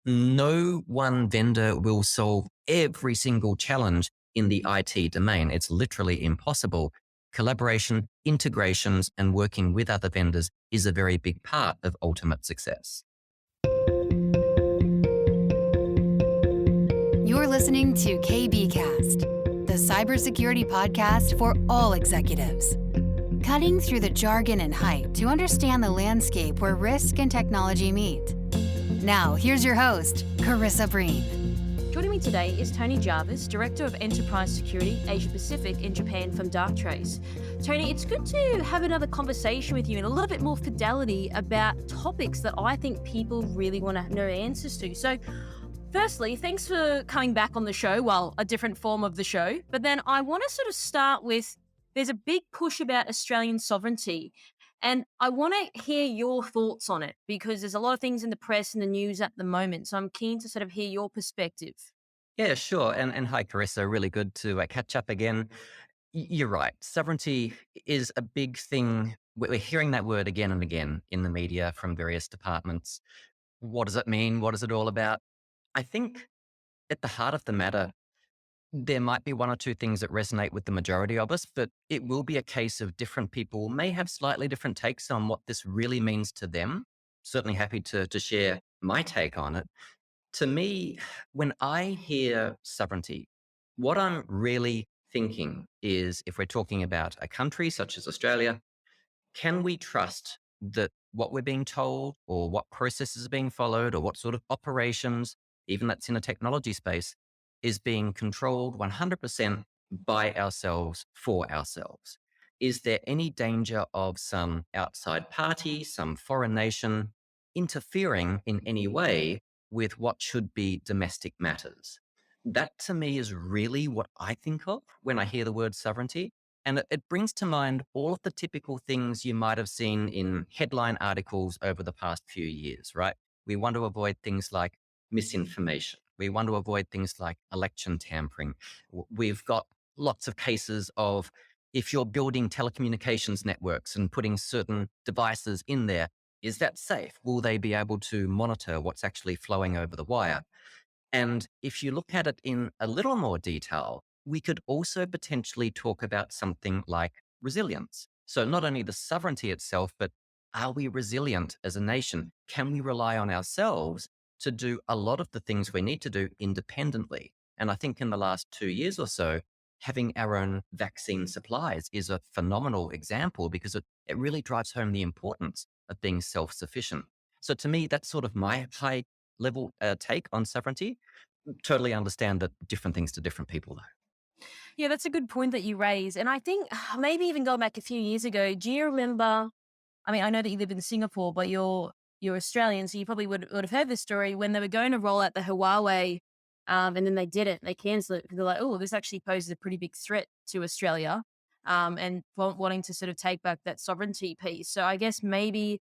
No one vendor will solve every single challenge in the IT domain. It's literally impossible. Collaboration, integrations, and working with other vendors is a very big part of ultimate success. You're listening to KBcast, the cybersecurity podcast for all executives. Cutting through the jargon and hype to understand the landscape where risk and technology meet. Now, here's your host, Carissa Breen. Joining me today is Tony Jarvis, Director of Enterprise Security Asia Pacific in Japan from Darktrace. Tony, it's good to have another conversation with you in a little bit more fidelity about topics that I think people really want to know answers to. So, firstly, thanks for coming back on the show, well, a different form of the show. But then I want to sort of start with, there's a big push about Australian sovereignty. And I want to hear your thoughts on it because there's a lot of things in the press and the news at the moment. So I'm keen to sort of hear your perspective. Yeah, sure. And hi, Carissa. Really good to catch up again. You're right. Sovereignty is a big thing. We're hearing that word again and again in the media from various departments. What does it mean? What is it all about? I think at the heart of the matter, there might be one or two things that resonate with the majority of us, but it will be a case of different people may have slightly different takes on what this really means to them. Certainly happy to share my take on it. To me, when I hear sovereignty, what I'm really thinking is if we're talking about a country such as Australia, can we trust that what we're being told or what processes are being followed or what sort of operations, even that's in a technology space, is being controlled 100% by ourselves for ourselves? Is there any danger of some outside party, some foreign nation interfering in any way with what should be domestic matters? That to me is really what I think of when I hear the word sovereignty. And it brings to mind all of the typical things you might have seen in headline articles over the past few years, right? We want to avoid things like misinformation. We want to avoid things like election tampering. We've got lots of cases of if you're building telecommunications networks and putting certain devices in there, is that safe? Will they be able to monitor what's actually flowing over the wire? And if you look at it in a little more detail, we could also potentially talk about something like resilience. So not only the sovereignty itself, but are we resilient as a nation? Can we rely on ourselves to do a lot of the things we need to do independently? And I think in the last 2 years or so, having our own vaccine supplies is a phenomenal example because it really drives home the importance of being self-sufficient. So to me, that's sort of my high level take on sovereignty. Totally understand that different things to different people, though. Yeah, that's a good point that you raise. And I think maybe even going back a few years ago, do you remember? I mean, I know that you live in Singapore, but you're Australian, so you probably would have heard this story when they were going to roll out the Huawei, and then they didn't. They cancelled it because they're like, oh, this actually poses a pretty big threat to Australia, and wanting to sort of take back that sovereignty piece. So I guess maybe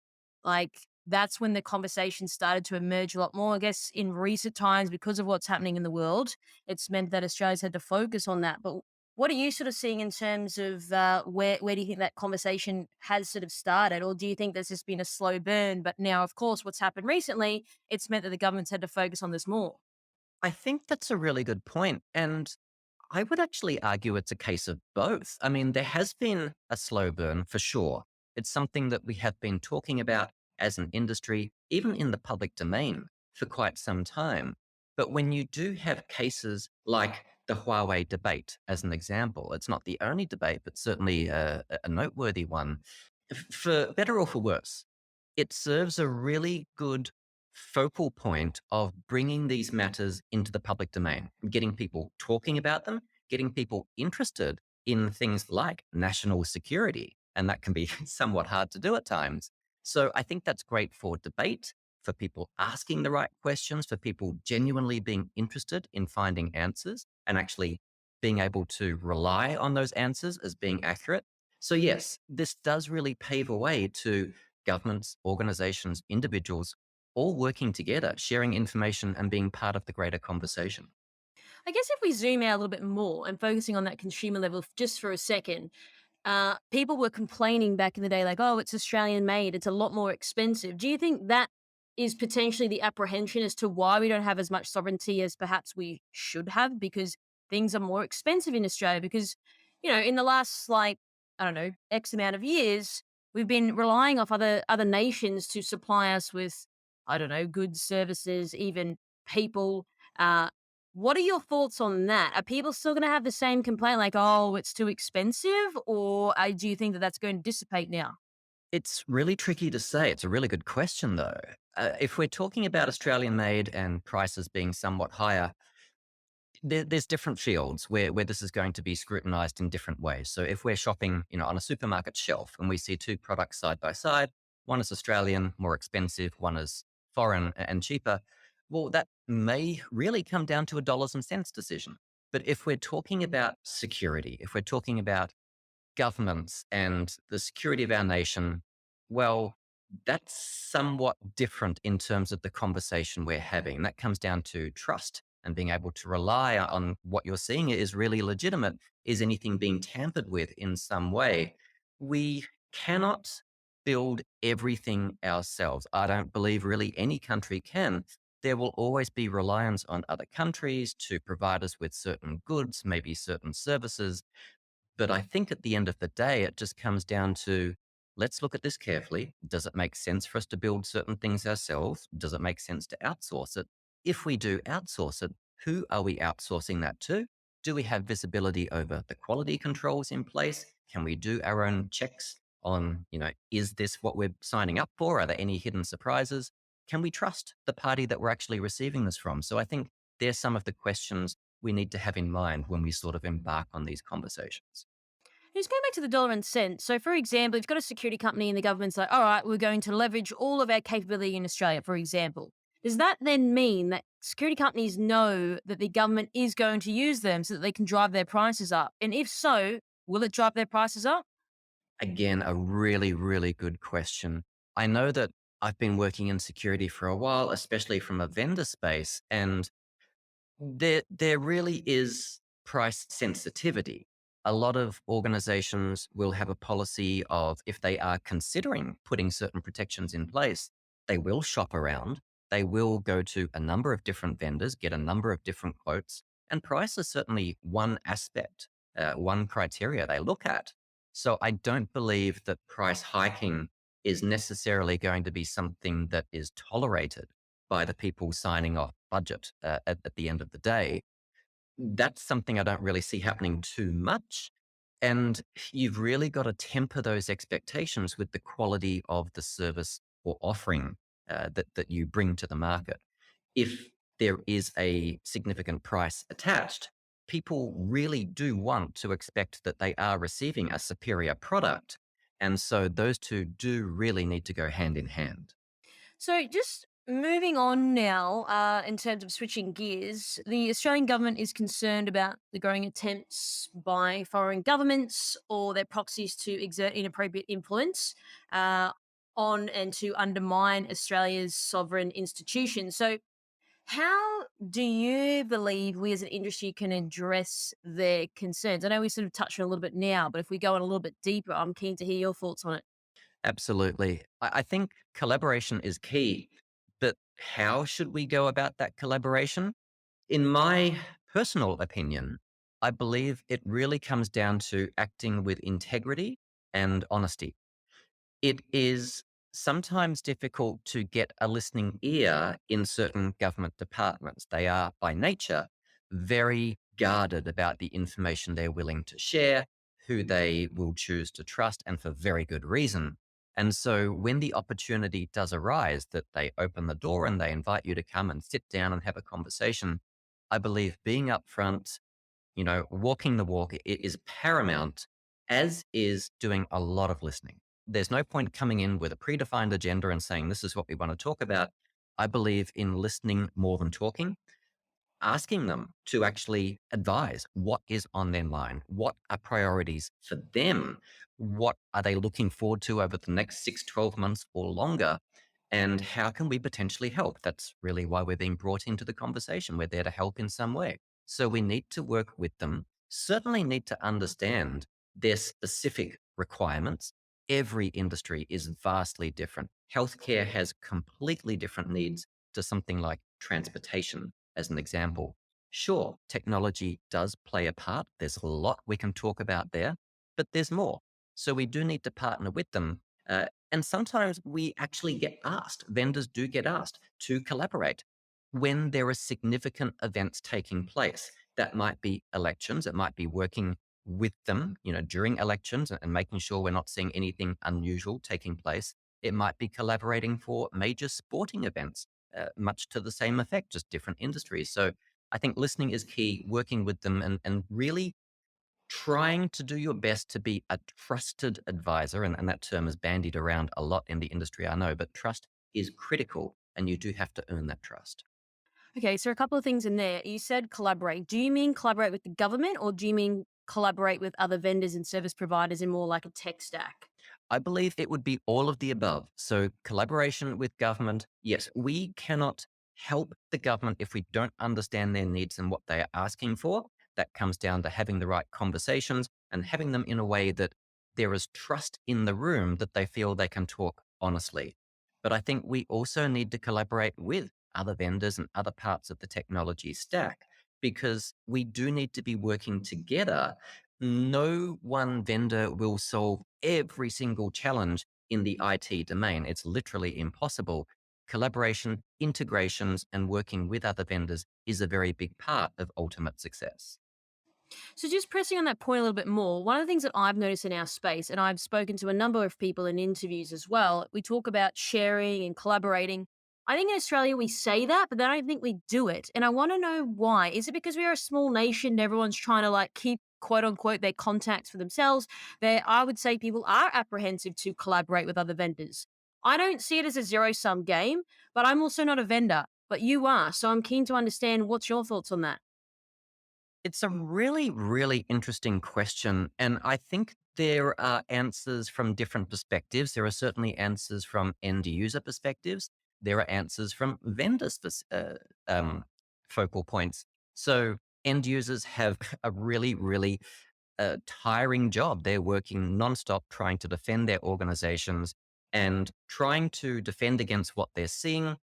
like that's when the conversation started to emerge a lot more. I guess in recent times, because of what's happening in the world, it's meant that Australia's had to focus on that. But what are you sort of seeing in terms of where do you think that conversation has sort of started, or do you think there's just been a slow burn? But now, of course, what's happened recently, it's meant that the government's had to focus on this more. I think that's a really good point. And I would actually argue it's a case of both. I mean, there has been a slow burn for sure. It's something that we have been talking about as an industry, even in the public domain, for quite some time. But when you do have cases like the Huawei debate, as an example, it's not the only debate, but certainly a noteworthy one. For better or for worse, it serves a really good focal point of bringing these matters into the public domain, getting people talking about them, getting people interested in things like national security. And that can be somewhat hard to do at times. So I think that's great for debate, for people asking the right questions, for people genuinely being interested in finding answers and actually being able to rely on those answers as being accurate. So yes, this does really pave a way to governments, organizations, individuals all working together, sharing information and being part of the greater conversation. I guess if we zoom out a little bit more and focusing on that consumer level just for a second, people were complaining back in the day, like, oh, it's Australian made, it's a lot more expensive. Do you think that is potentially the apprehension as to why we don't have as much sovereignty as perhaps we should have because things are more expensive in Australia. Because, in the last, like, I don't know, X amount of years, we've been relying off other nations to supply us with, I don't know, goods, services, even people. Uh, what are your thoughts on that? Are people still going to have the same complaint, like, oh, it's too expensive? Or do you think that that's going to dissipate now? It's really tricky to say. It's a really good question, though. If we're talking about Australian made and prices being somewhat higher, there's different fields where this is going to be scrutinized in different ways. So if we're shopping, on a supermarket shelf and we see two products side by side, one is Australian, more expensive, one is foreign and cheaper, well, that may really come down to a dollars and cents decision. But if we're talking about security, if we're talking about governments and the security of our nation, well, that's somewhat different in terms of the conversation we're having. That comes down to trust and being able to rely on what you're seeing is really legitimate. Is anything being tampered with in some way? We cannot build everything ourselves. I don't believe really any country can. There will always be reliance on other countries to provide us with certain goods, maybe certain services, but I think at the end of the day, it just comes down to let's look at this carefully. Does it make sense for us to build certain things ourselves? Does it make sense to outsource it? If we do outsource it, who are we outsourcing that to? Do we have visibility over the quality controls in place? Can we do our own checks on, is this what we're signing up for? Are there any hidden surprises? Can we trust the party that we're actually receiving this from? So I think there's some of the questions we need to have in mind when we sort of embark on these conversations. Just going back to the dollar and cent. So, for example, if you've got a security company and the government's like, all right, we're going to leverage all of our capability in Australia, for example, does that then mean that security companies know that the government is going to use them so that they can drive their prices up? And if so, will it drive their prices up? Again, a really, really good question. I know that I've been working in security for a while, especially from a vendor space, and there really is price sensitivity. A lot of organizations will have a policy of if they are considering putting certain protections in place, they will shop around. They will go to a number of different vendors, get a number of different quotes, and price is certainly one aspect, one criteria they look at. So I don't believe that price hiking is necessarily going to be something that is tolerated by the people signing off budget at the end of the day. That's something I don't really see happening too much. And you've really got to temper those expectations with the quality of the service or offering that you bring to the market. If there is a significant price attached, people really do want to expect that they are receiving a superior product. And so those two do really need to go hand in hand. So, just moving on now, in terms of switching gears, the Australian government is concerned about the growing attempts by foreign governments or their proxies to exert inappropriate influence on and to undermine Australia's sovereign institutions. So, how do you believe we as an industry can address their concerns? I know we sort of touched on it a little bit now, but if we go on a little bit deeper, I'm keen to hear your thoughts on it. Absolutely. I think collaboration is key, but how should we go about that collaboration? In my personal opinion, I believe it really comes down to acting with integrity and honesty. It is sometimes difficult to get a listening ear in certain government departments. They are, by nature, very guarded about the information they're willing to share, who they will choose to trust, and for very good reason. And so, when the opportunity does arise that they open the door and they invite you to come and sit down and have a conversation, I believe being upfront, walking the walk is paramount, as is doing a lot of listening. There's no point coming in with a predefined agenda and saying, this is what we want to talk about. I believe in listening more than talking, asking them to actually advise what is on their mind, what are priorities for them, what are they looking forward to over the next 6, 12 months or longer, and how can we potentially help? That's really why we're being brought into the conversation. We're there to help in some way. So we need to work with them, certainly need to understand their specific requirements. Every industry is vastly different. Healthcare has completely different needs to something like transportation, as an example. Sure, technology does play a part. There's a lot we can talk about there, but there's more. So we do need to partner with them. And sometimes we actually get asked, vendors do get asked to collaborate when there are significant events taking place. That might be elections, it might be working with them, during elections and making sure we're not seeing anything unusual taking place. It might be collaborating for major sporting events, much to the same effect, just different industries. So I think listening is key, working with them and really trying to do your best to be a trusted advisor. And that term is bandied around a lot in the industry, I know, but trust is critical and you do have to earn that trust. Okay, so a couple of things in there. You said collaborate. Do you mean collaborate with the government or do you mean collaborate with other vendors and service providers in more like a tech stack? I believe it would be all of the above. So, collaboration with government, yes, we cannot help the government if we don't understand their needs and what they are asking for. That comes down to having the right conversations and having them in a way that there is trust in the room that they feel they can talk honestly. But I think we also need to collaborate with other vendors and other parts of the technology stack because we do need to be working together. No one vendor will solve every single challenge in the IT domain. It's literally impossible. Collaboration, integrations, and working with other vendors is a very big part of ultimate success. So, just pressing on that point a little bit more, one of the things that I've noticed in our space, and I've spoken to a number of people in interviews as well, we talk about sharing and collaborating. I think in Australia we say that, but then I don't think we do it. And I want to know why. Is it because we're a small nation and everyone's trying to like keep quote unquote their contacts for themselves? There, I would say people are apprehensive to collaborate with other vendors. I don't see it as a zero sum game, but I'm also not a vendor, but you are. So I'm keen to understand what's your thoughts on that. It's a really, really interesting question. And I think there are answers from different perspectives. There are certainly answers from end user perspectives. There are answers from vendors' focal points. So end users have a really, really tiring job. They're working nonstop trying to defend their organizations and trying to defend against what they're seeing,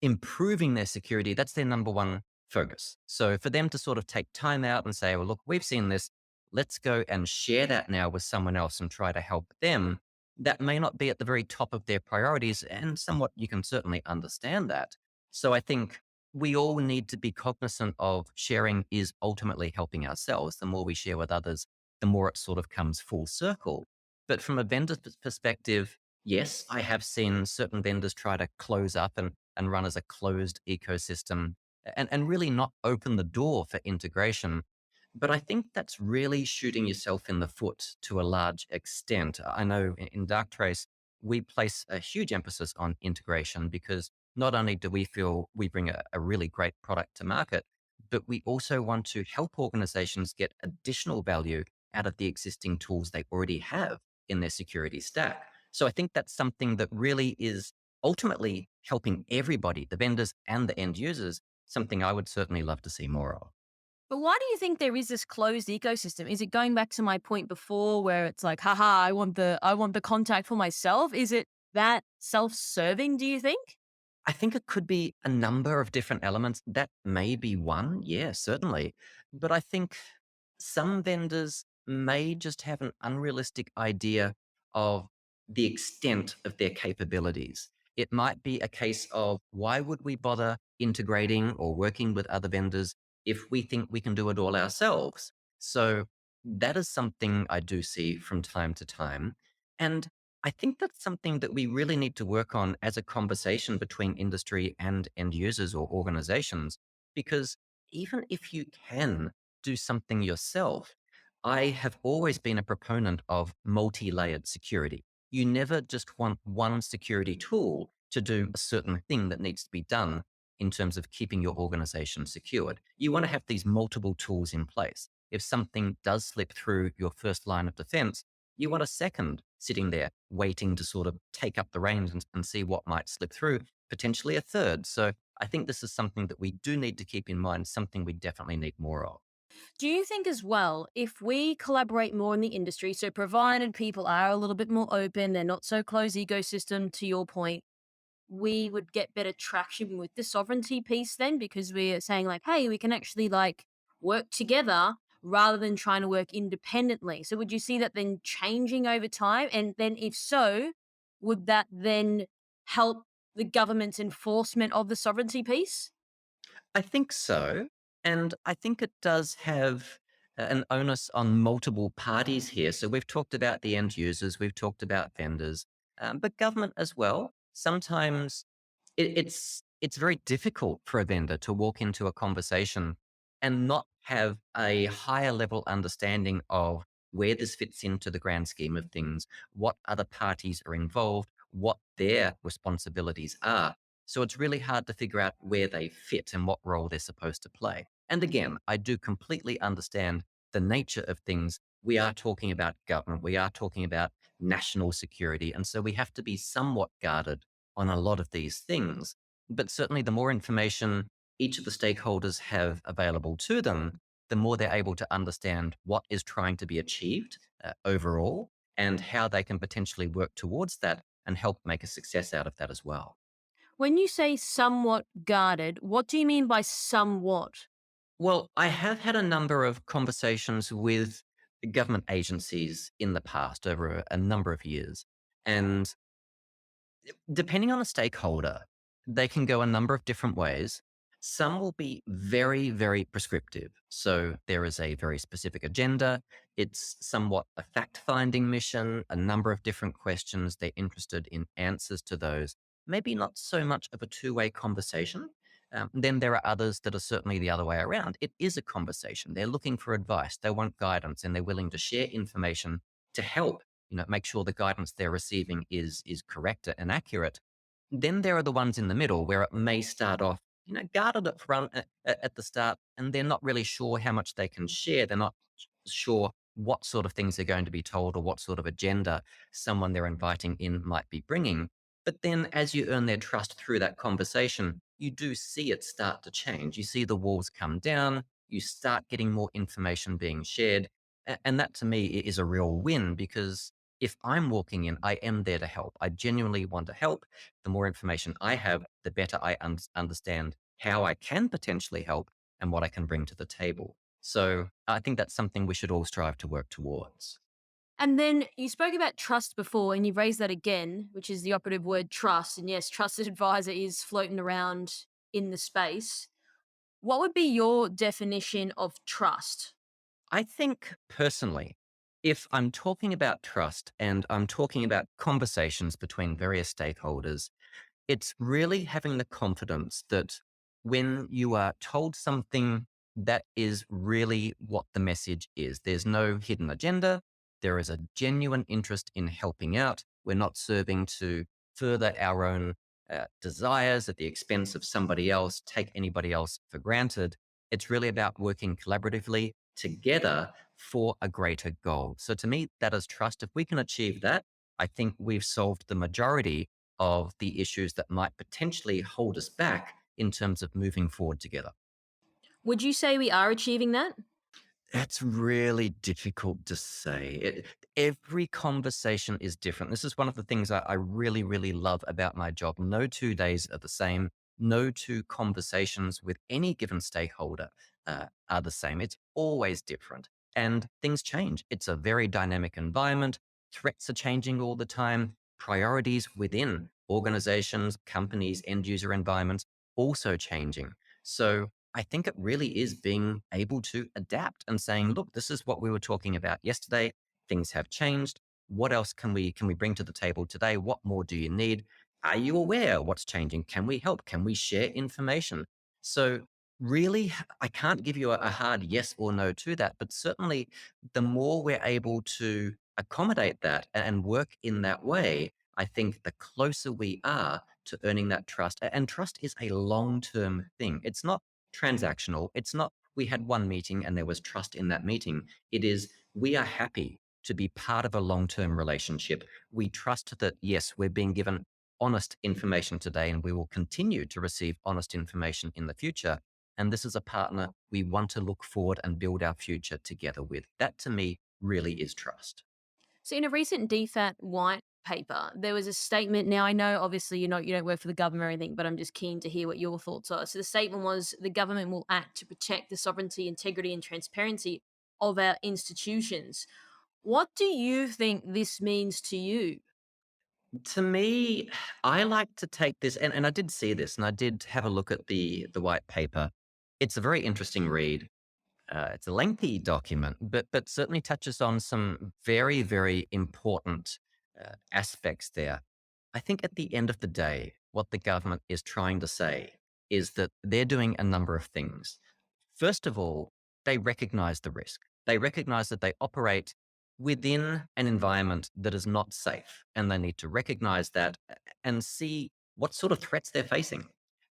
improving their security. That's their number one focus. So for them to sort of take time out and say, well, look, we've seen this. Let's go and share that now with someone else and try to help them. That may not be at the very top of their priorities. And somewhat you can certainly understand that. So I think we all need to be cognizant of sharing is ultimately helping ourselves. The more we share with others, the more it sort of comes full circle. But from a vendor perspective, yes, I have seen certain vendors try to close up and run as a closed ecosystem and really not open the door for integration. But I think that's really shooting yourself in the foot to a large extent. I know in Darktrace, we place a huge emphasis on integration because not only do we feel we bring a really great product to market, but we also want to help organizations get additional value out of the existing tools they already have in their security stack. So I think that's something that really is ultimately helping everybody, the vendors and the end users, something I would certainly love to see more of. But why do you think there is this closed ecosystem? Is it going back to my point before where it's like, haha, I want the contact for myself? Is it that self-serving, do you think? I think it could be a number of different elements. That may be one, yeah, certainly. But I think some vendors may just have an unrealistic idea of the extent of their capabilities. It might be a case of why would we bother integrating or working with other vendors if we think we can do it all ourselves? So that is something I do see from time to time. And I think that's something that we really need to work on as a conversation between industry and end users or organizations. Because even if you can do something yourself, I have always been a proponent of multi layered security. You never just want one security tool to do a certain thing that needs to be done in terms of keeping your organization secured. You want to have these multiple tools in place. If something does slip through your first line of defense, you want a second sitting there waiting to sort of take up the reins and see what might slip through, potentially a third. So I think this is something that we do need to keep in mind, something we definitely need more of. Do you think as well, if we collaborate more in the industry, so provided people are a little bit more open, they're not so closed ecosystem, to your point, we would get better traction with the sovereignty piece then because we're saying like, hey, we can actually like work together rather than trying to work independently. So would you see that then changing over time? And then if so, would that then help the government's enforcement of the sovereignty piece? I think so. And I think it does have an onus on multiple parties here. So we've talked about the end users, we've talked about vendors, but government as well. Sometimes it's very difficult for a vendor to walk into a conversation and not have a higher level understanding of where this fits into the grand scheme of things, what other parties are involved, what their responsibilities are. So it's really hard to figure out where they fit and what role they're supposed to play. And again, I do completely understand the nature of things. We are talking about government, we are talking about national security. And so we have to be somewhat guarded on a lot of these things. But certainly, the more information each of the stakeholders have available to them, the more they're able to understand what is trying to be achieved overall and how they can potentially work towards that and help make a success out of that as well. When you say somewhat guarded, what do you mean by somewhat? Well, I have had a number of conversations with government agencies in the past over a number of years. And depending on the stakeholder, they can go a number of different ways. Some will be very, very prescriptive. So there is a very specific agenda. It's somewhat a fact finding mission, a number of different questions. They're interested in answers to those. Maybe not so much of a two-way conversation. Then there are others that are certainly the other way around. It is a conversation. They're looking for advice. They want guidance and they're willing to share information to help make sure the guidance they're receiving is correct and accurate. Then there are the ones in the middle where it may start off, guarded up front at the start, and they're not really sure how much they can share. They're not sure what sort of things they're going to be told or what sort of agenda someone they're inviting in might be bringing. But then as you earn their trust through that conversation, you do see it start to change. You see the walls come down, you start getting more information being shared. And that to me is a real win because if I'm walking in, I am there to help. I genuinely want to help. The more information I have, the better I understand how I can potentially help and what I can bring to the table. So I think that's something we should all strive to work towards. And then you spoke about trust before, and you raised that again, which is the operative word trust. And yes, trusted advisor is floating around in the space. What would be your definition of trust? I think personally, if I'm talking about trust and I'm talking about conversations between various stakeholders, it's really having the confidence that when you are told something, that is really what the message is. There's no hidden agenda. There is a genuine interest in helping out. We're not serving to further our own desires at the expense of somebody else, take anybody else for granted. It's really about working collaboratively together for a greater goal. So to me, that is trust. If we can achieve that, I think we've solved the majority of the issues that might potentially hold us back in terms of moving forward together. Would you say we are achieving that? That's really difficult to say. Every conversation is different. This is one of the things I really, really love about my job. No 2 days are the same. No two conversations with any given stakeholder are the same. It's always different. And things change. It's a very dynamic environment. Threats are changing all the time. Priorities within organizations, companies, end user environments also changing. So I think it really is being able to adapt and saying, look, this is what we were talking about yesterday. Things have changed. What else can we bring to the table today? What more do you need? Are you aware what's changing? Can we help? Can we share information? So really, I can't give you a hard yes or no to that, but certainly the more we're able to accommodate that and work in that way, I think the closer we are to earning that trust. And trust is a long-term thing. It's not transactional. It's not we had one meeting and there was trust in that meeting. It is we are happy to be part of a long term relationship. We trust that, yes, we're being given honest information today and we will continue to receive honest information in the future. And this is a partner we want to look forward and build our future together with. That to me really is trust. So in a recent DFAT white paper, there was a statement. Now I know obviously you don't work for the government or anything, but I'm just keen to hear what your thoughts are. So the statement was the government will act to protect the sovereignty, integrity, and transparency of our institutions. What do you think this means to you? To me, I like to take this, and I did see this, and I did have a look at the white paper. It's a very interesting read. It's a lengthy document, but certainly touches on some very, very important aspects there. I think at the end of the day, what the government is trying to say is that they're doing a number of things. First of all, they recognize the risk. They recognize that they operate within an environment that is not safe, and they need to recognize that and see what sort of threats they're facing.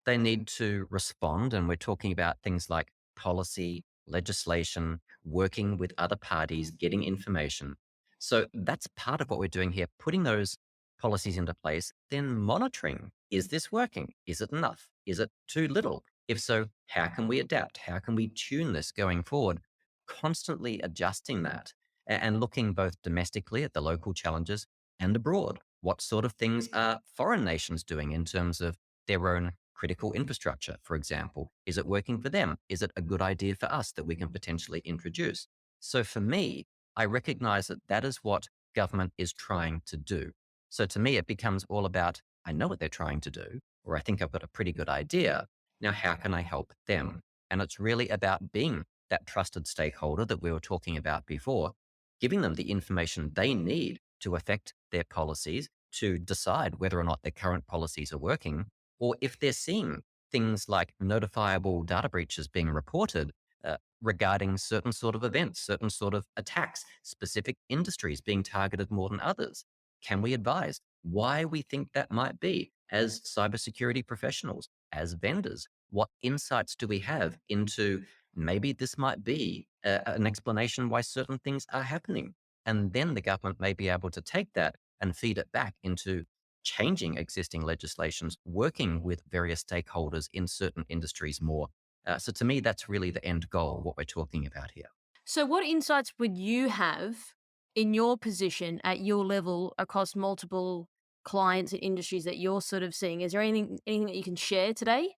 They need to respond, and we're talking about things like policy, legislation, working with other parties, getting information. So that's part of what we're doing here, putting those policies into place, then monitoring, is this working? Is it enough? Is it too little? If so, how can we adapt? How can we tune this going forward? Constantly adjusting that and looking both domestically at the local challenges and abroad. What sort of things are foreign nations doing in terms of their own critical infrastructure, for example? Is it working for them? Is it a good idea for us that we can potentially introduce? So for me, I recognize that that is what government is trying to do. So to me, it becomes all about, I know what they're trying to do, or I think I've got a pretty good idea. Now, how can I help them? And it's really about being that trusted stakeholder that we were talking about before, giving them the information they need to affect their policies, to decide whether or not their current policies are working, or if they're seeing things like notifiable data breaches being reported regarding certain sort of events, certain sort of attacks, specific industries being targeted more than others. Can we advise why we think that might be as cybersecurity professionals, as vendors? What insights do we have into maybe this might be an explanation why certain things are happening? And then the government may be able to take that and feed it back into changing existing legislations, working with various stakeholders in certain industries more. So to me, that's really the end goal, what we're talking about here. So what insights would you have in your position at your level across multiple clients and industries that you're sort of seeing? Is there anything that you can share today?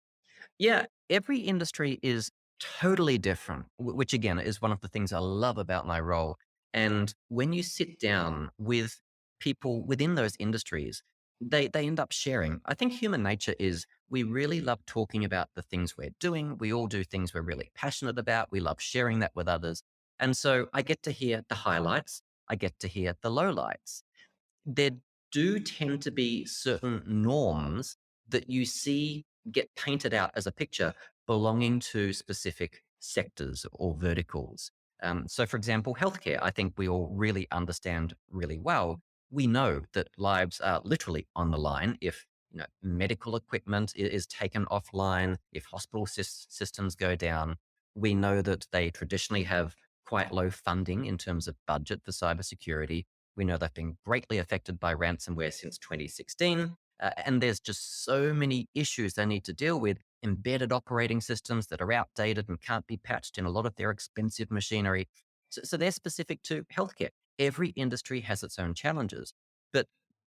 Yeah, every industry is totally different, which again is one of the things I love about my role. And when you sit down with people within those industries, they end up sharing. I think human nature is we really love talking about the things we're doing. We all do things we're really passionate about. We love sharing that with others. And so I get to hear the highlights, I get to hear the lowlights. There do tend to be certain norms that you see get painted out as a picture belonging to specific sectors or verticals. So, for example, healthcare, I think we all really understand really well. We know that lives are literally on the line if medical equipment is taken offline, if hospital systems go down. We know that they traditionally have quite low funding in terms of budget for cybersecurity. We know they've been greatly affected by ransomware since 2016. And there's just so many issues they need to deal with. Embedded operating systems that are outdated and can't be patched in a lot of their expensive machinery. So they're specific to healthcare. Every industry has its own challenges. But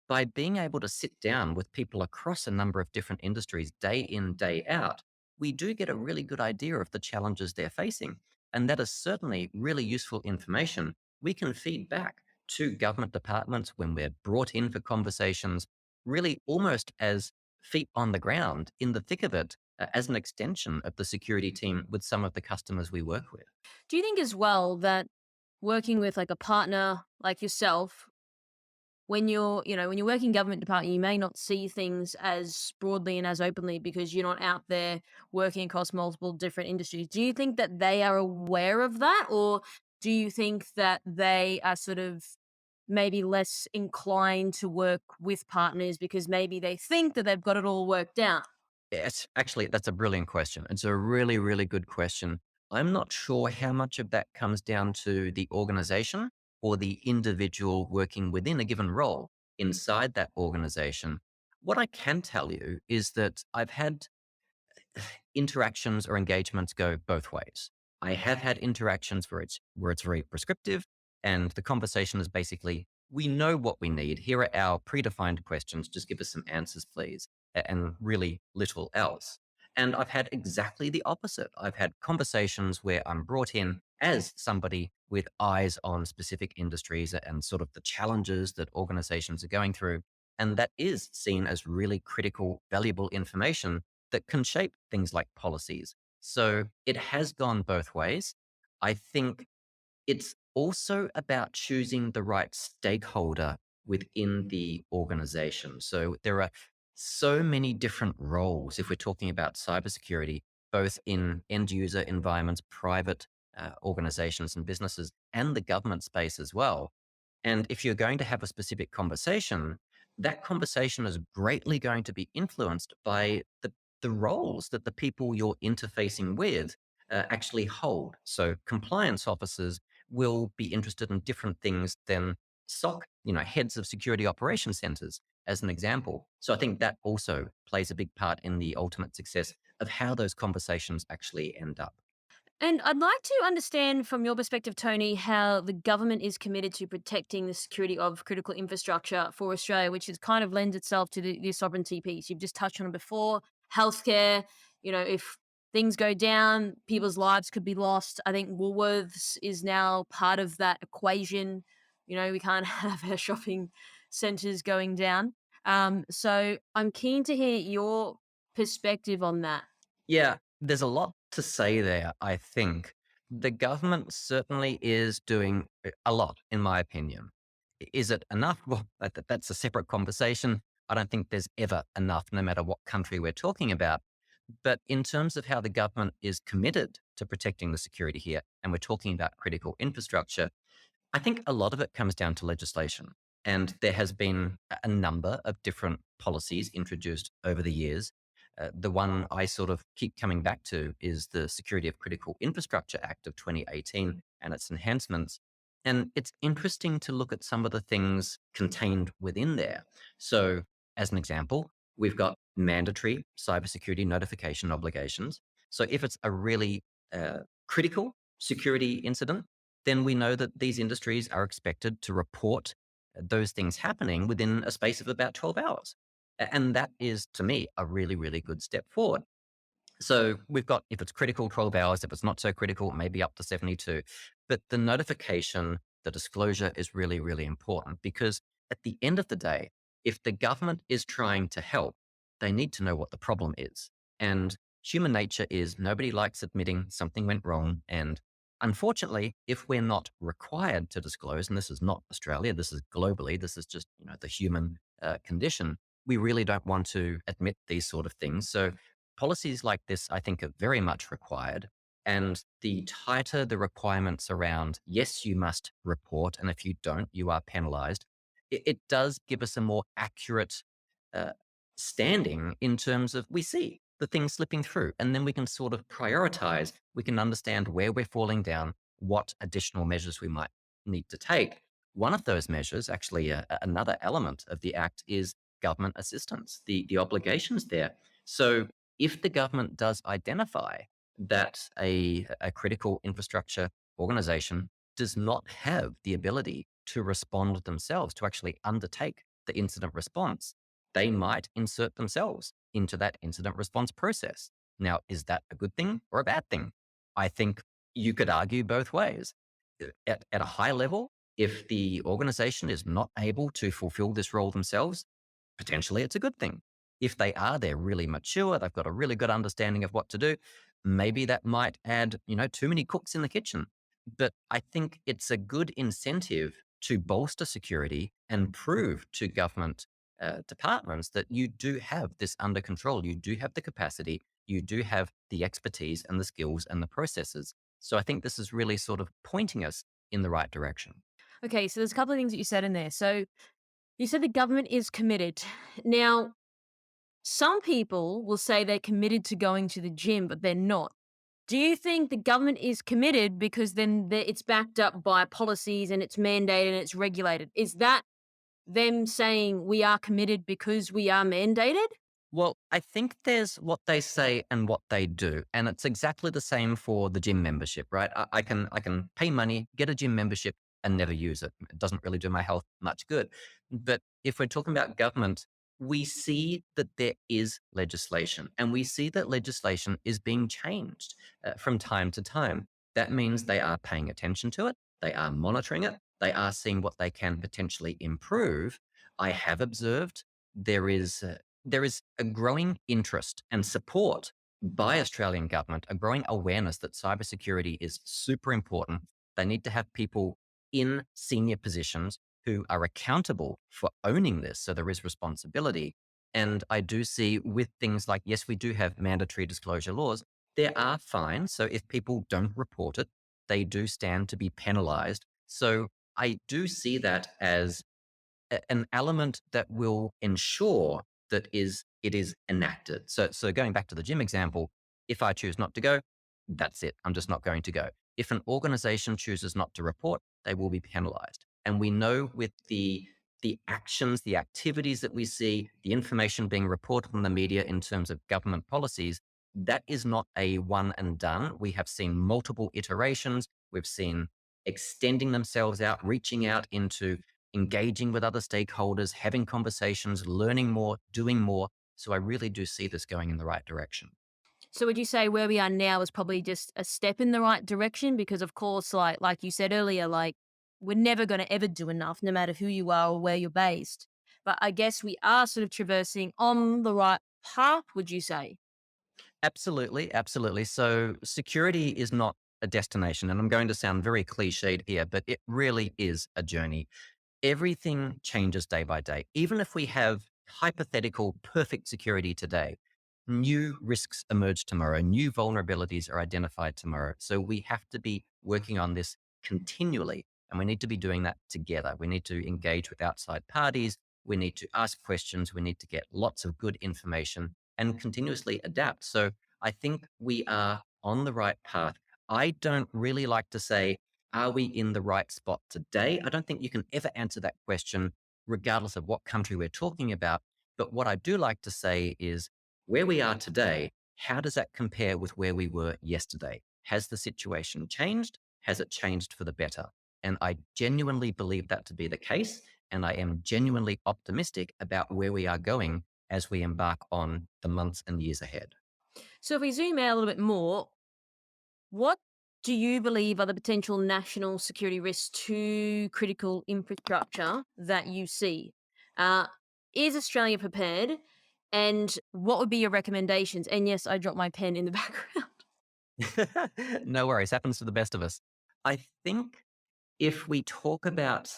by being able to sit down with people across a number of different industries day in, day out, we do get a really good idea of the challenges they're facing. And that is certainly really useful information we can feed back to government departments when we're brought in for conversations, really almost as feet on the ground in the thick of it, as an extension of the security team with some of the customers we work with. Do you think as well that working with like a partner like yourself, when you're working government department, you may not see things as broadly and as openly because you're not out there working across multiple different industries. Do you think that they are aware of that? Or do you think that they are sort of maybe less inclined to work with partners because maybe they think that they've got it all worked out? Yes, actually, that's a brilliant question. It's a really, really good question. I'm not sure how much of that comes down to the organization or the individual working within a given role inside that organization. What I can tell you is that I've had interactions or engagements go both ways. I have had interactions where it's very prescriptive, and the conversation is basically, we know what we need. Here are our predefined questions. Just give us some answers, please, and really little else. And I've had exactly the opposite. I've had conversations where I'm brought in as somebody with eyes on specific industries and sort of the challenges that organizations are going through. And that is seen as really critical, valuable information that can shape things like policies. So it has gone both ways. I think it's also about choosing the right stakeholder within the organization. So there are so many different roles if we're talking about cybersecurity, both in end user environments, private organizations and businesses, and the government space as well. And if you're going to have a specific conversation, that conversation is greatly going to be influenced by the roles that the people you're interfacing with actually hold. So compliance officers will be interested in different things than SOC, heads of security operation centers, as an example. So I think that also plays a big part in the ultimate success of how those conversations actually end up. And I'd like to understand from your perspective, Tony, how the government is committed to protecting the security of critical infrastructure for Australia, which is kind of lends itself to the sovereignty piece. You've just touched on it before. Healthcare, if things go down, people's lives could be lost. I think Woolworths is now part of that equation. We can't have our shopping centres going down. So I'm keen to hear your perspective on that. Yeah, there's a lot to say there, I think. The government certainly is doing a lot, in my opinion. Is it enough? Well, that's a separate conversation. I don't think there's ever enough, no matter what country we're talking about. But in terms of how the government is committed to protecting the security here, and we're talking about critical infrastructure, I think a lot of it comes down to legislation. And there has been a number of different policies introduced over the years. The one I sort of keep coming back to is the Security of Critical Infrastructure Act of 2018 and its enhancements. And it's interesting to look at some of the things contained within there. So, as an example, we've got mandatory cybersecurity notification obligations. So, if it's a really critical security incident, then we know that these industries are expected to report those things happening within a space of about 12 hours. And that is, to me, a really, really good step forward. So we've got, if it's critical, 12 hours. If it's not so critical, maybe up to 72. But the notification, the disclosure is really, really important because at the end of the day, if the government is trying to help, they need to know what the problem is. And human nature is nobody likes admitting something went wrong. And unfortunately, if we're not required to disclose, and this is not Australia, this is globally, this is just, the human condition, we really don't want to admit these sort of things. So policies like this, I think, are very much required. And the tighter the requirements around, yes, you must report, and if you don't, you are penalized, it does give us a more accurate uh, standing in terms of we see the things slipping through, and then we can sort of prioritize. We can understand where we're falling down, what additional measures we might need to take. One of those measures, actually, another element of the Act is government assistance, the obligations there. So if the government does identify that a critical infrastructure organization does not have the ability to respond themselves, to actually undertake the incident response, they might insert themselves into that incident response process. Now, is that a good thing or a bad thing? I think you could argue both ways. At a high level, if the organization is not able to fulfill this role themselves, potentially it's a good thing. If they are, they're really mature, they've got a really good understanding of what to do. Maybe that might add, too many cooks in the kitchen. But I think it's a good incentive to bolster security and prove to government departments that you do have this under control. You do have the capacity, you do have the expertise and the skills and the processes. So I think this is really sort of pointing us in the right direction. Okay, so there's a couple of things that you said in there. So you said the government is committed. Now, some people will say they're committed to going to the gym, but they're not. Do you think the government is committed because then it's backed up by policies and it's mandated and it's regulated? Is that them saying we are committed because we are mandated? Well, I think there's what they say and what they do, and it's exactly the same for the gym membership, right? I can pay money, get a gym membership, and never use it. It doesn't really do my health much good. But if we're talking about government, we see that there is legislation, and we see that legislation is being changed from time to time. That means they are paying attention to it, they are monitoring it, they are seeing what they can potentially improve. I have observed there is there is a growing interest and support by Australian government, a growing awareness that cybersecurity is super important. They need to have people in senior positions who are accountable for owning this. So there is responsibility. And I do see with things like, yes, we do have mandatory disclosure laws. There are fines. So if people don't report it, they do stand to be penalized. So I do see that as an element that will ensure that it is enacted. So going back to the gym example, if I choose not to go, that's it. I'm just not going to go. If an organization chooses not to report, they will be penalized. And we know with the actions, the activities that we see, the information being reported in the media in terms of government policies, that is not a one and done. We have seen multiple iterations. We've seen extending themselves out, reaching out into engaging with other stakeholders, having conversations, learning more, doing more. So I really do see this going in the right direction. So would you say where we are now is probably just a step in the right direction? Because of course, like you said earlier, like we're never going to ever do enough, no matter who you are or where you're based. But I guess we are sort of traversing on the right path, would you say? Absolutely, absolutely. So security is not a destination. And I'm going to sound very cliched here, but it really is a journey. Everything changes day by day. Even if we have hypothetical perfect security today, new risks emerge tomorrow, new vulnerabilities are identified tomorrow. So we have to be working on this continually, and we need to be doing that together. We need to engage with outside parties. We need to ask questions. We need to get lots of good information and continuously adapt. So I think we are on the right path. I don't really like to say, are we in the right spot today? I don't think you can ever answer that question, regardless of what country we're talking about. But what I do like to say is where we are today, how does that compare with where we were yesterday? Has the situation changed? Has it changed for the better? And I genuinely believe that to be the case. And I am genuinely optimistic about where we are going as we embark on the months and years ahead. So if we zoom out a little bit more, what do you believe are the potential national security risks to critical infrastructure that you see? Uh, is Australia prepared? And what would be your recommendations? And yes, I dropped my pen in the background. No worries, happens to the best of us. I think if we talk about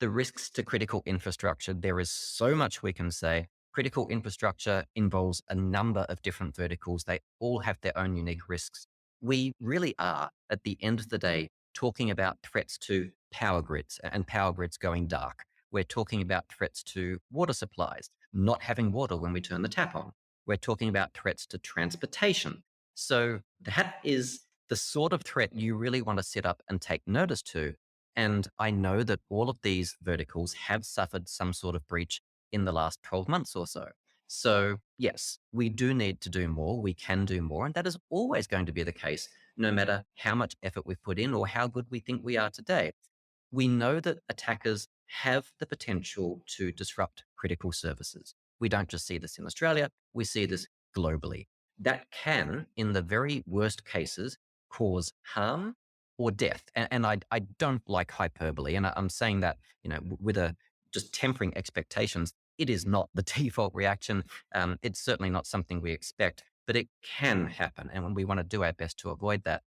the risks to critical infrastructure, there is so much we can say. Critical infrastructure involves a number of different verticals. They all have their own unique risks. We really are, at the end of the day, talking about threats to power grids and power grids going dark. We're talking about threats to water supplies, not having water when we turn the tap on. We're talking about threats to transportation. So that is the sort of threat you really want to sit up and take notice to. And I know that all of these verticals have suffered some sort of breach in the last 12 months or so. So, yes, we do need to do more. We can do more. And that is always going to be the case, no matter how much effort we've put in or how good we think we are today. We know that attackers have the potential to disrupt critical services. We don't just see this in Australia, we see this globally. That can, in the very worst cases, cause harm or death. And I don't like hyperbole. And I'm saying that, with a just tempering expectations. It is not the default reaction. It's certainly not something we expect, but it can happen. And when we want to do our best to avoid that.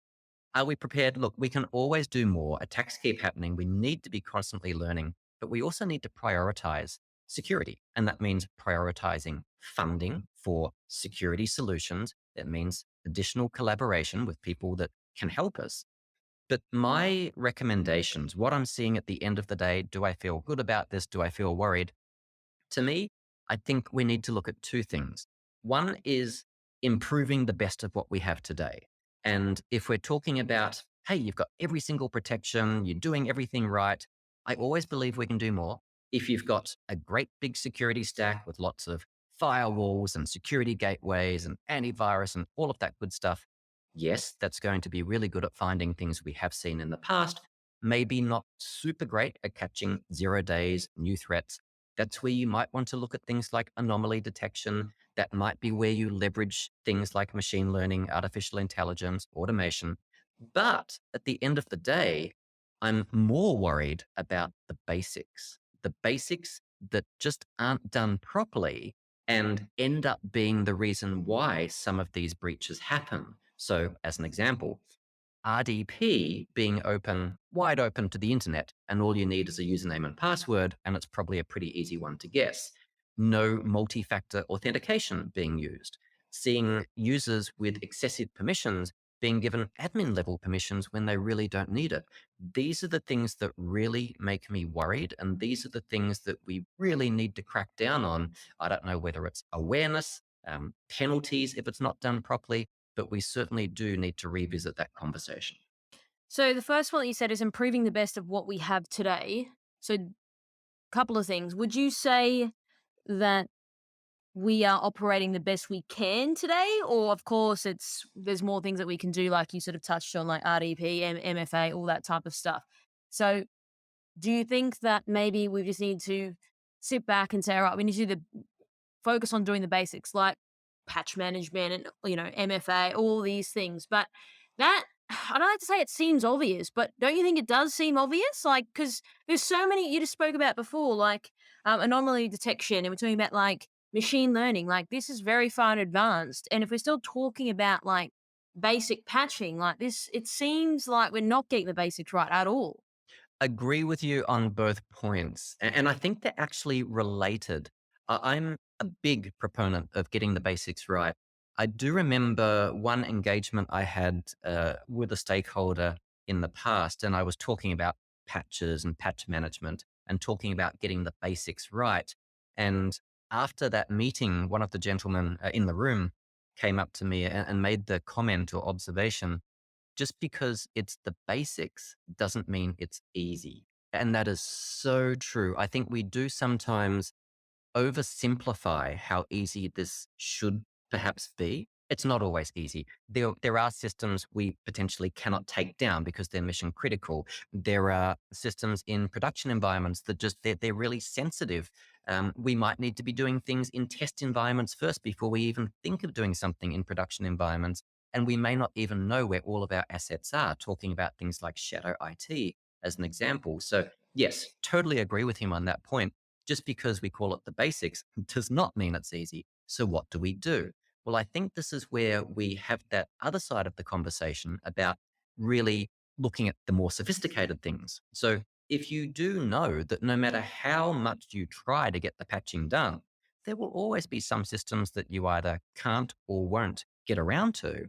Are we prepared? Look, we can always do more. Attacks keep happening. We need to be constantly learning, but we also need to prioritize security. And that means prioritizing funding for security solutions. That means additional collaboration with people that can help us. But my recommendations, what I'm seeing at the end of the day, do I feel good about this? Do I feel worried? To me, I think we need to look at two things. One is improving the best of what we have today. And if we're talking about, hey, you've got every single protection, you're doing everything right, I always believe we can do more. If you've got a great big security stack with lots of firewalls and security gateways and antivirus and all of that good stuff. Yes, that's going to be really good at finding things we have seen in the past, maybe not super great at catching 0 days, new threats. That's where you might want to look at things like anomaly detection. That might be where you leverage things like machine learning, artificial intelligence, automation. But at the end of the day, I'm more worried about the basics that just aren't done properly and end up being the reason why some of these breaches happen. So, as an example, RDP being open, wide open to the internet, and all you need is a username and password, and it's probably a pretty easy one to guess. No multi factor authentication being used. Seeing users with excessive permissions being given admin level permissions when they really don't need it. These are the things that really make me worried. And these are the things that we really need to crack down on. I don't know whether it's awareness, penalties if it's not done properly, but we certainly do need to revisit that conversation. So the first one that you said is improving the best of what we have today. So, couple of things. Would you say that we are operating the best we can today, or of course there's more things that we can do, like you sort of touched on, like RDP, MFA, all that type of stuff. So, do you think that maybe we just need to sit back and say, all right, we need to do the focus on doing the basics like patch management and MFA, all these things. But that I don't like to say it seems obvious, but don't you think it does seem obvious? Like, because there's so many you just spoke about before, like anomaly detection, and we're talking about like machine learning. Like, this is very far in advanced, and if we're still talking about like basic patching, like this, it seems like we're not getting the basics right at all. Agree with you on both points. And I think they're actually related. I'm a big proponent of getting the basics right. I do remember one engagement I had with a stakeholder in the past, and I was talking about patches and patch management and talking about getting the basics right. And after that meeting, one of the gentlemen in the room came up to me and made the comment or observation, just because it's the basics doesn't mean it's easy. And that is so true. I think we do sometimes oversimplify how easy this should perhaps be. It's not always easy. There are systems we potentially cannot take down because they're mission critical. There are systems in production environments that just they're really sensitive. We might need to be doing things in test environments first before we even think of doing something in production environments. And we may not even know where all of our assets are, talking about things like shadow IT as an example. So, yes, totally agree with him on that point. Just because we call it the basics does not mean it's easy. So, what do we do? Well, I think this is where we have that other side of the conversation about really looking at the more sophisticated things. So, if you do know that no matter how much you try to get the patching done, there will always be some systems that you either can't or won't get around to.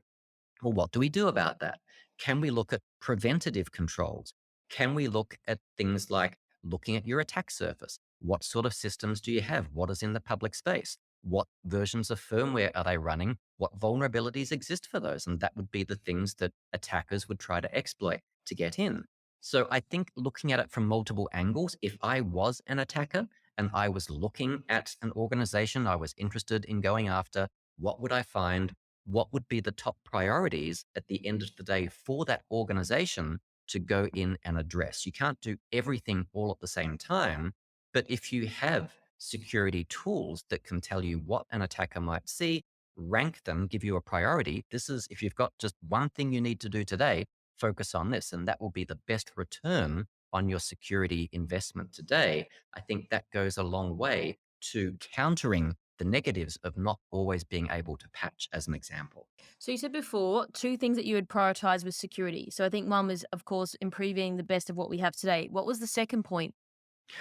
Well, what do we do about that? Can we look at preventative controls? Can we look at things like looking at your attack surface? What sort of systems do you have? What is in the public space? What versions of firmware are they running? What vulnerabilities exist for those? And that would be the things that attackers would try to exploit to get in. So I think looking at it from multiple angles, if I was an attacker and I was looking at an organization I was interested in going after, what would I find? What would be the top priorities at the end of the day for that organization to go in and address? You can't do everything all at the same time, but if you have security tools that can tell you what an attacker might see, rank them, give you a priority. This is if you've got just one thing you need to do today, focus on this, and that will be the best return on your security investment today. I think that goes a long way to countering the negatives of not always being able to patch, as an example. So you said before two things that you would prioritize with security. So I think one was, of course, improving the best of what we have today. What was the second point?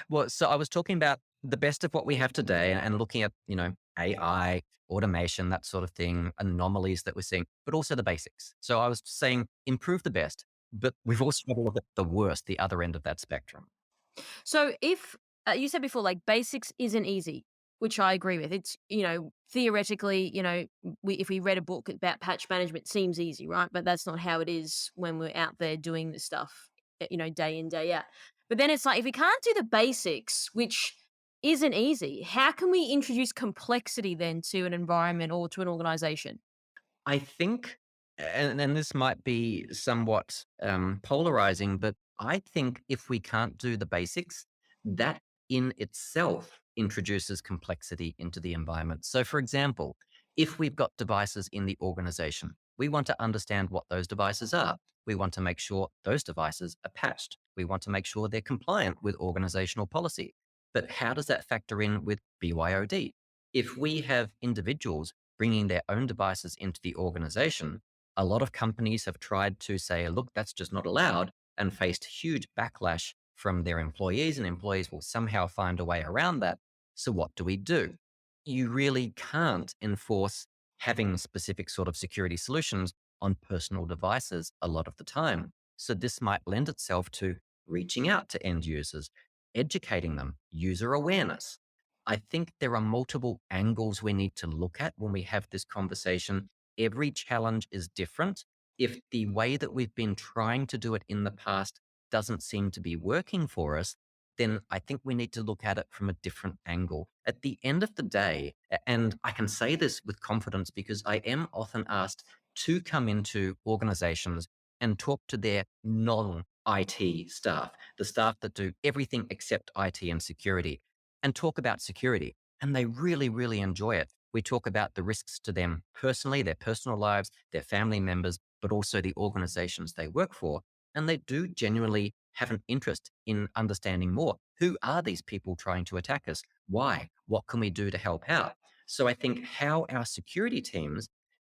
Well, so I was talking about the best of what we have today and looking at, AI, automation, that sort of thing, anomalies that we're seeing, but also the basics. So I was saying improve the best, but we've also got to look at the worst, the other end of that spectrum. So if you said before, like basics isn't easy, which I agree with. It's, theoretically, if we read a book about patch management, it seems easy, right? But that's not how it is when we're out there doing this stuff, day in, day out. But then it's like, if we can't do the basics, which isn't easy. How can we introduce complexity then to an environment or to an organization? I think, and this might be somewhat polarizing, but I think if we can't do the basics, that in itself introduces complexity into the environment. So, for example, if we've got devices in the organization, we want to understand what those devices are. We want to make sure those devices are patched. We want to make sure they're compliant with organizational policy. But how does that factor in with BYOD? If we have individuals bringing their own devices into the organization, a lot of companies have tried to say, look, that's just not allowed, and faced huge backlash from their employees, and employees will somehow find a way around that. So, what do? You really can't enforce having specific sort of security solutions on personal devices a lot of the time. So, this might lend itself to reaching out to end users, educating them, user awareness. I think there are multiple angles we need to look at when we have this conversation. Every challenge is different. If the way that we've been trying to do it in the past doesn't seem to be working for us, then I think we need to look at it from a different angle. At the end of the day, and I can say this with confidence because I am often asked to come into organizations and talk to their non IT staff, the staff that do everything except IT and security, and talk about security. And they really, really enjoy it. We talk about the risks to them personally, their personal lives, their family members, but also the organizations they work for. And they do genuinely have an interest in understanding more. Who are these people trying to attack us? Why? What can we do to help out? So I think how our security teams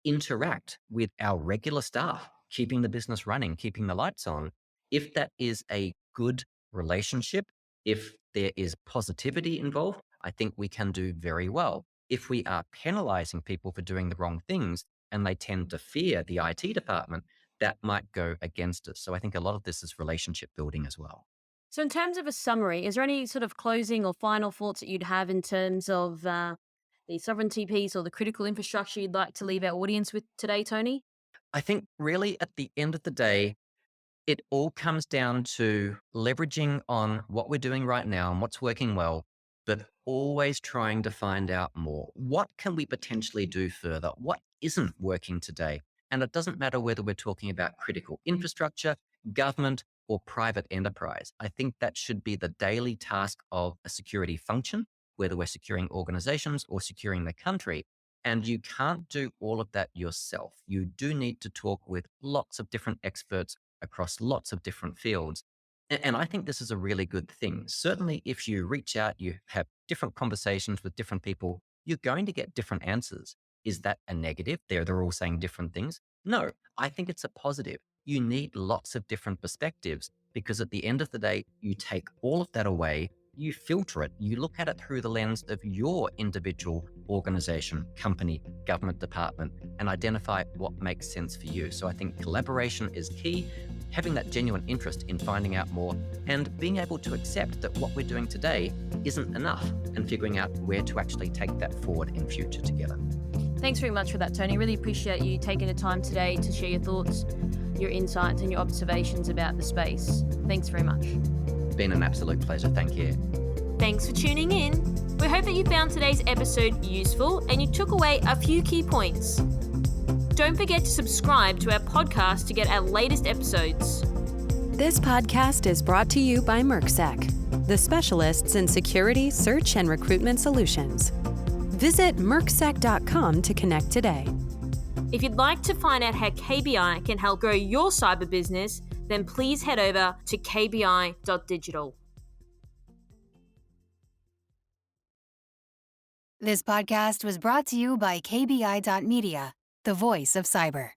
interact with our regular staff, keeping the business running, keeping the lights on, if that is a good relationship, if there is positivity involved, I think we can do very well. If we are penalizing people for doing the wrong things and they tend to fear the IT department, that might go against us. So I think a lot of this is relationship building as well. So, in terms of a summary, is there any sort of closing or final thoughts that you'd have in terms of the sovereignty piece or the critical infrastructure you'd like to leave our audience with today, Tony? I think really at the end of the day, it all comes down to leveraging on what we're doing right now and what's working well, but always trying to find out more. What can we potentially do further? What isn't working today? And it doesn't matter whether we're talking about critical infrastructure, government, or private enterprise. I think that should be the daily task of a security function, whether we're securing organizations or securing the country. And you can't do all of that yourself. You do need to talk with lots of different experts across lots of different fields. And I think this is a really good thing. Certainly, if you reach out, you have different conversations with different people, you're going to get different answers. Is that a negative? They're all saying different things. No, I think it's a positive. You need lots of different perspectives because at the end of the day, you take all of that away, you filter it, you look at it through the lens of your individual organization, company, government department, and identify what makes sense for you. So I think collaboration is key, having that genuine interest in finding out more, and being able to accept that what we're doing today isn't enough, and figuring out where to actually take that forward in future together. Thanks very much for that, Tony. Really appreciate you taking the time today to share your thoughts, your insights, and your observations about the space. Thanks very much. Been an absolute pleasure. Thank you. Thanks for tuning in. We hope that you found today's episode useful and you took away a few key points. Don't forget to subscribe to our podcast to get our latest episodes. This podcast is brought to you by MERCSEC, the specialists in security, search, and recruitment solutions. Visit mercsec.com to connect today. If you'd like to find out how KBI can help grow your cyber business, then please head over to kbi.digital. This podcast was brought to you by KBI.media, the voice of cyber.